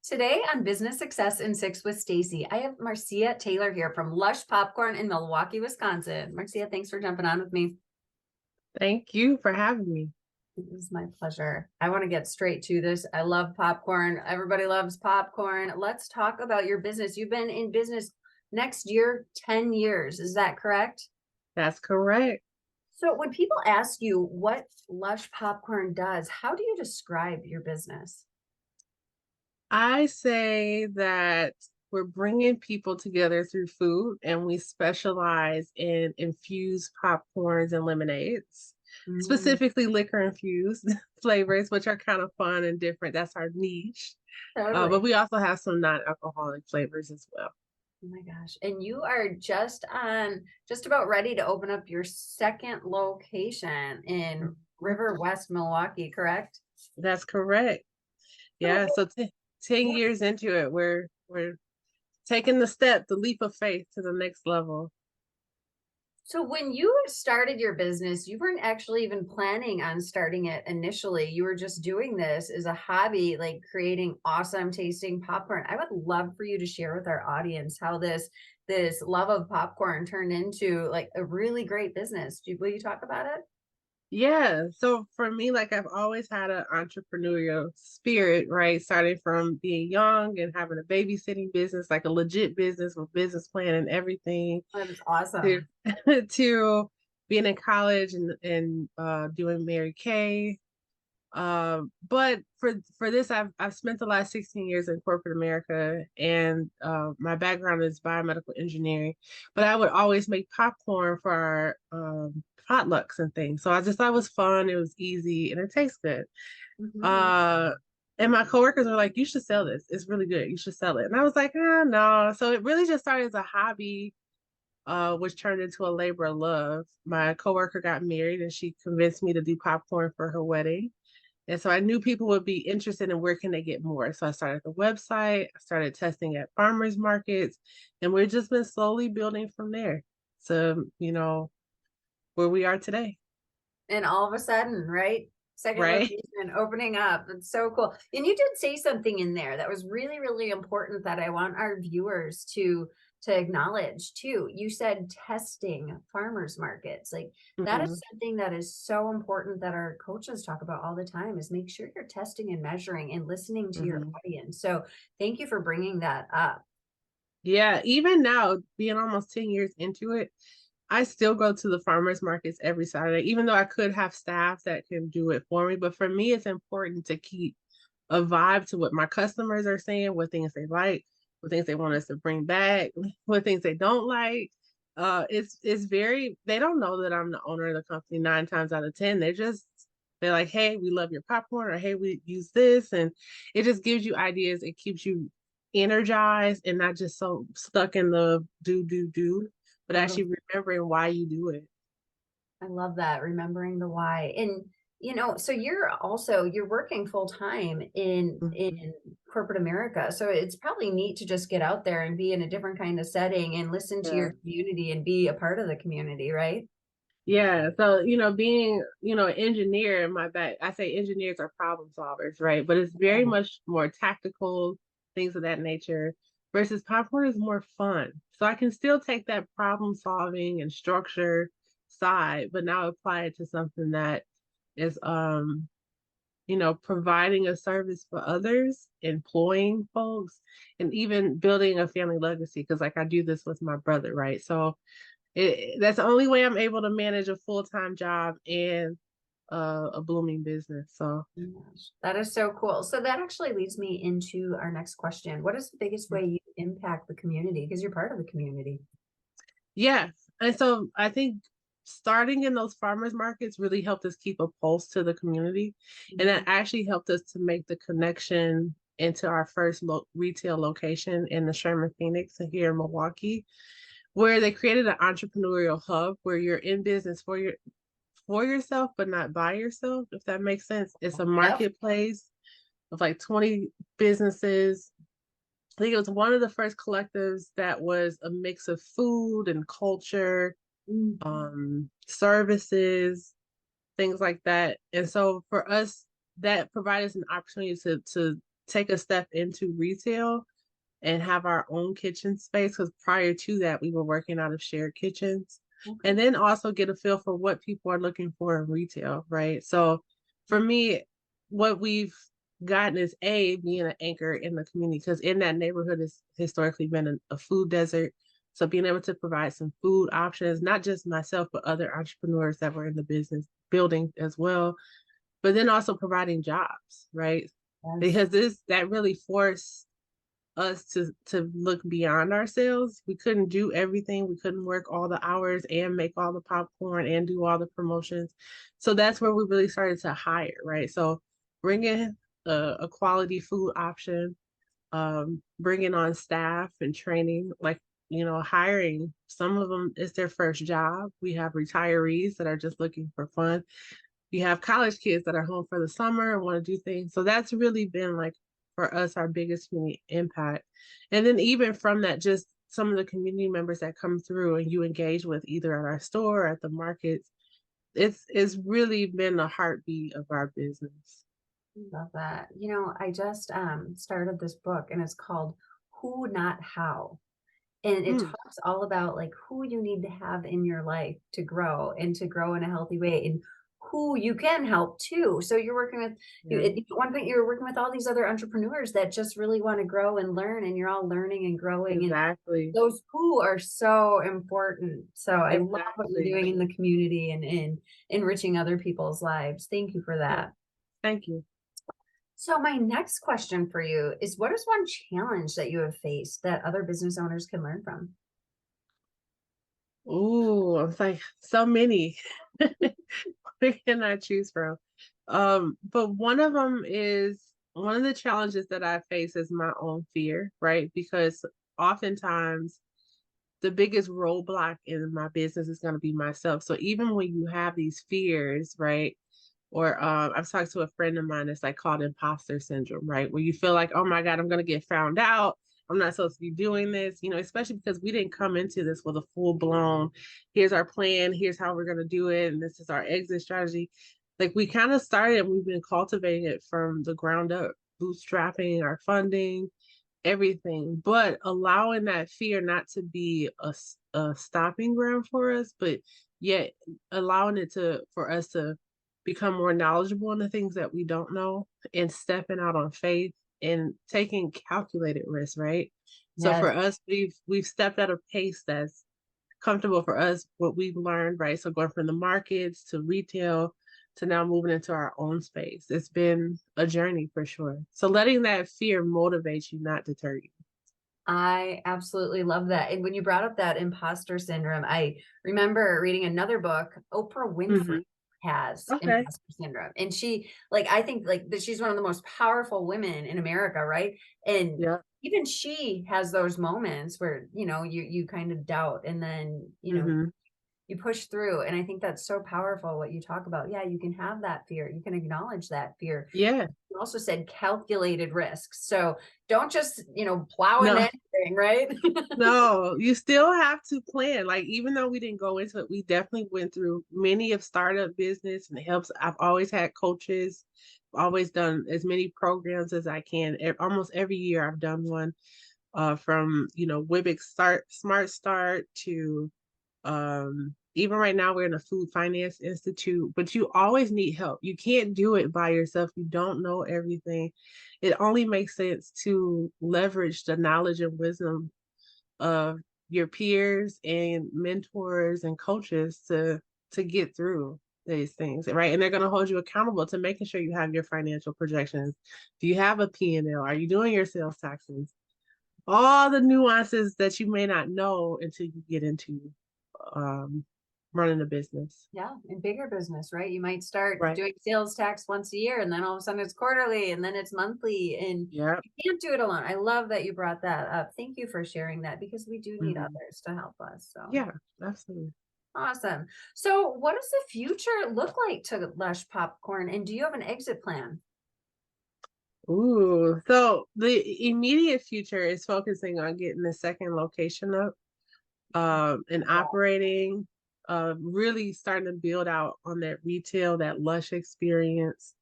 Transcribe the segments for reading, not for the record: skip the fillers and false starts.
Today on Business Success in Six with Stacie, I have Marcia Taylor here from Lush Popcorn in Milwaukee, Wisconsin. Marcia, thanks for jumping on with me. Thank you for having me. It is my pleasure. I want to get straight to this. I love popcorn. Everybody loves popcorn. Let's talk about your business. You've been in business next year, 10 years. Is that correct? That's correct. So when people ask you what Lush Popcorn does, how do you describe your business? I say that we're bringing people together through food, and we specialize in infused popcorns and lemonades, Mm, specifically liquor infused flavors, which are kind of fun and different. That's our niche. But totally. we also have some non-alcoholic flavors as well. Oh my gosh. And you are just about ready to open up your second location in River West, Milwaukee, correct? That's correct. So, Yeah. So 10 yeah. years into it, we're taking the leap of faith to the next level. So when you started your business, you weren't actually even planning on starting it initially. You were just doing this as a hobby, like creating awesome tasting popcorn. I would love for you to share with our audience how this love of popcorn turned into like a really great business. Will you talk about it? Yeah. So for me, like I've always had an entrepreneurial spirit, right? Starting from being young and having a babysitting business, like a legit business with business plan and everything, That is to awesome. to being in college and doing Mary Kay. But for this, I've spent the last 16 years in corporate America, and my background is biomedical engineering. But I would always make popcorn for our potlucks and things. So I just thought it was fun, it was easy, and it tastes good. Mhm. Uh, and my coworkers were like, "You should sell this. It's really good. You should sell it." And I was like, no." So it really just started as a hobby, which turned into a labor of love. My coworker got married, and she convinced me to do popcorn for her wedding. And so I knew people would be interested in where can they get more. So I started the website, I started testing at farmers markets, and we've just been slowly building from there to, where we are today. And all of a sudden, right? Second Right? location opening up. It's so cool. And you did say something in there that was really, really important that I want our viewers to acknowledge too. You said testing farmers markets. Like that is Hmm. something that is so important that our coaches talk about all the time is make sure you're testing and measuring and listening to your Hmm. audience. So thank you for bringing that up. Yeah, even now, being almost 10 years into it, I still go to the farmers markets every Saturday, even though I could have staff that can do it for me. But for me, it's important to keep a vibe to what my customers are saying, what things they like, what things they want us to bring back, what things they don't like. It's very, they don't know that I'm the owner of the company 9 times out of 10. They're like, hey, we love your popcorn, or hey, we use this. And it just gives you ideas. It keeps you energized and not just so stuck in the do, but Totally. actually remembering why you do it. I love that, remembering the why. And so you're working full time in corporate America. So it's probably neat to just get out there and be in a different kind of setting and listen to Yeah. your community and be a part of the community, right? Yeah, so being, an engineer in my back, I say engineers are problem solvers, right? But it's very Yeah. much more tactical, things of that nature, versus popcorn is more fun. So I can still take that problem solving and structure side, but now apply it to something that is providing a service for others, employing folks, and even building a family legacy. Because like I do this with my brother, right? So that's the only way I'm able to manage a full-time job and a blooming business. So, Gosh, that is so cool. So that actually leads me into our next question. What is the biggest way you impact the community? Because you're part of the community. yeah. And so I think starting in those farmers markets really helped us keep a pulse to the community. And that Mhm. actually helped us to make the connection into our first retail location in the Sherman Phoenix here in Milwaukee, where they created an entrepreneurial hub where you're in business for yourself, but not by yourself, if that makes sense. It's a Yep. marketplace of like 20 businesses. I think it was one of the first collectives that was a mix of food and culture, Mm. services, things like that. And so for us, that provided us an opportunity to take a step into retail and have our own kitchen space, because prior to that we were working out of shared kitchens, Okay. and then also get a feel for what people are looking for in retail, right? So for me, what we've gotten is being an anchor in the community, because in that neighborhood has historically been a food desert. So being able to provide some food options, not just myself, but other entrepreneurs that were in the business building as well, but then also providing jobs, right? Yes. Because this that really forced us to look beyond ourselves. We couldn't do everything. We couldn't work all the hours and make all the popcorn and do all the promotions. So that's where we really started to hire, right? So bringing a quality food option, bringing on staff and training, like, hiring. Some of them is their first job. We have retirees that are just looking for fun. You have college kids that are home for the summer and want to do things. So that's really been like for us our biggest community impact. And then even from that, just some of the community members that come through and you engage with either at our store or at the markets, it's really been the heartbeat of our business. Love that. I just started this book and it's called Who Not How. And it Mm, talks all about like who you need to have in your life to grow and to grow in a healthy way and who you can help too. So you're working with yeah, at one point you're working with all these other entrepreneurs that just really want to grow and learn and you're all learning and growing and exactly. those who are so important. So I love what you're Exactly. doing in the community and in enriching other people's lives. Thank you for Yeah. that. Thank you. So my next question for you is what is one challenge that you have faced that other business owners can learn from? Ooh, it's like so many. We cannot choose from. But one of the challenges that I face is my own fear, right? Because oftentimes the biggest roadblock in my business is going to be myself. So even when you have these fears, right? Or I've talked to a friend of mine that's like called imposter syndrome, right? Where you feel like, oh my God, I'm gonna get found out. I'm not supposed to be doing this, especially because we didn't come into this with a full blown, here's our plan, here's how we're gonna do it, and this is our exit strategy. Like we kind of started and we've been cultivating it from the ground up, bootstrapping our funding, everything, but allowing that fear not to be a stopping ground for us, but yet allowing it to for us to become more knowledgeable in the things that we don't know and stepping out on faith and taking calculated risks, right? So Yes. for us, we've stepped at a pace that's comfortable for us, what we've learned, right? So going from the markets to retail to now moving into our own space. It's been a journey for sure. So letting that fear motivate you, not deter you. I absolutely love that. And when you brought up that imposter syndrome, I remember reading another book. Oprah Winfrey Hmm. has Okay. imposter syndrome. And she, like, I think like that she's one of the most powerful women in America, right? And Yeah. even she has those moments where, you kind of doubt and then, Hmm. you push through. And I think that's so powerful what you talk about. Yeah, you can have that fear. You can acknowledge that fear. Yeah. You also said calculated risks. So don't just, plow into No, anything, right? no, you still have to plan. Like, even though we didn't go into it, we definitely went through many of startup business and it helps. I've always had coaches, always done as many programs as I can. Almost every year I've done one, from, Wibix Smart Start to even right now we're in a food finance institute, but you always need help. You can't do it by yourself. You don't know everything. It only makes sense to leverage the knowledge and wisdom of your peers and mentors and coaches to get through these things, right? And they're going to hold you accountable to making sure you have your financial projections. Do you have a P&L? Are you doing your sales taxes? All the nuances that you may not know until you get into um, running a business. Yeah, in bigger business, right? You might start Right. doing sales tax once a year and then all of a sudden it's quarterly and then it's monthly and Yeah. you can't do it alone. I love that you brought that up. Thank you for sharing that because we do need Hmm. others to help us. So Yeah, absolutely. awesome. So what does the future look like to Lush Popcorn? And do you have an exit plan? Ooh, so the immediate future is focusing on getting the second location up, and operating, really starting to build out on that retail, that Lush experience.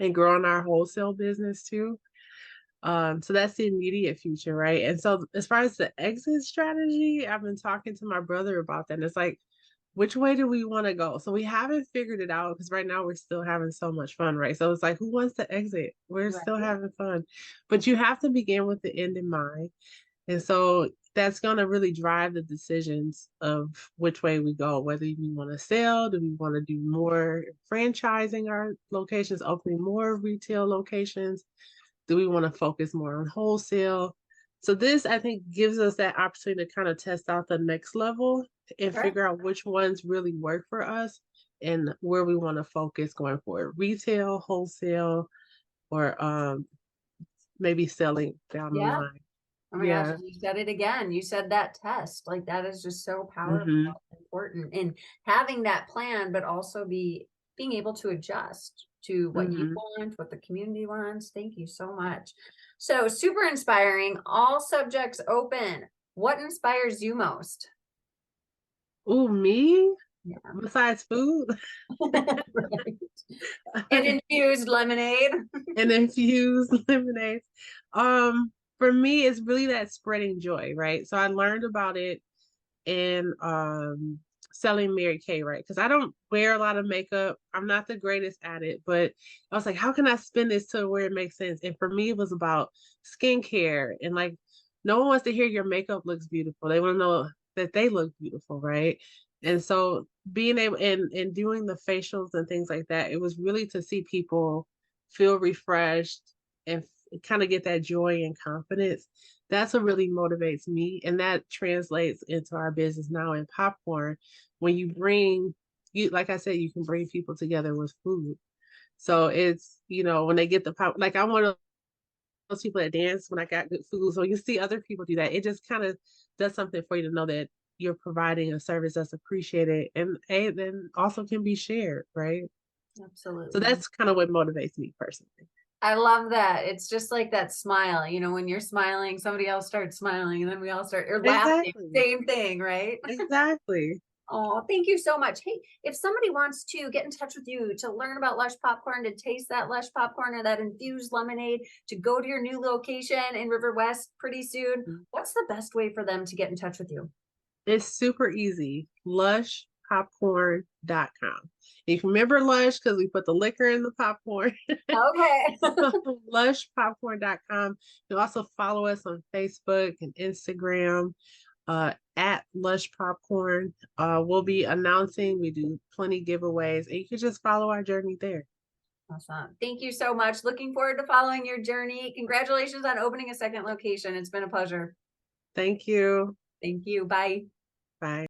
and growing our wholesale business too. So that's the immediate future, right? And so as far as the exit strategy, I've been talking to my brother about that. And it's like, which way do we want to go? So we haven't figured it out because right now we're still having so much fun, right? So it's like, who wants to exit? We're still Right. having fun. But you have to begin with the end in mind. And so that's going to really drive the decisions of which way we go, whether we want to sell, do we want to do more franchising our locations, opening more retail locations, do we want to focus more on wholesale? So this, I think, gives us that opportunity to kind of test out the next level and Right. figure out which ones really work for us and where we want to focus going forward. Retail, wholesale, or maybe selling down the Yeah. line. Oh my gosh, Yeah. and you said it again. You said that test. Like that is just so powerful Mm-hmm. and important. And having that plan, but also being able to adjust to what you Mm-hmm. want, what the community wants. Thank you so much. So super inspiring. All subjects open. What inspires you most? Oh, me? Yeah. Besides food Right. And infused lemonade. and infused lemonades. For me, it's really that spreading joy, right? So I learned about it in selling Mary Kay, right? Because I don't wear a lot of makeup. I'm not the greatest at it, but I was like, how can I spin this to where it makes sense? And for me, it was about skincare and like no one wants to hear your makeup looks beautiful. They want to know that they look beautiful, right? And so being able and doing the facials and things like that, it was really to see people feel refreshed and kind of get that joy and confidence. That's what really motivates me. And that translates into our business now in popcorn. When you bring you like I said, you can bring people together with food. So it's, when they get the pop, like I'm one of those people that dance when I got good food. So you see other people do that. It just kind of does something for you to know that you're providing a service that's appreciated and then also can be shared, right? So Absolutely. that's kind of what motivates me personally. I love that. It's just like that smile, when you're smiling, somebody else starts smiling and then we all start or laughing. Exactly. Same thing, right? Exactly. Oh, thank you so much. Hey, if somebody wants to get in touch with you to learn about Lush popcorn, to taste that Lush popcorn or that infused lemonade, to go to your new location in River West pretty soon, what's the best way for them to get in touch with you? It's super easy. Lushpopcorn.com. You can remember Lush because we put the liquor in the popcorn. Okay. Lushpopcorn.com. You can also follow us on Facebook and Instagram at Lush Popcorn. We'll be announcing, we do plenty giveaways, and you can just follow our journey there. Awesome. Thank you so much. Looking forward to following your journey. Congratulations on opening a second location. It's been a pleasure. Thank you. Thank you. Bye. Bye.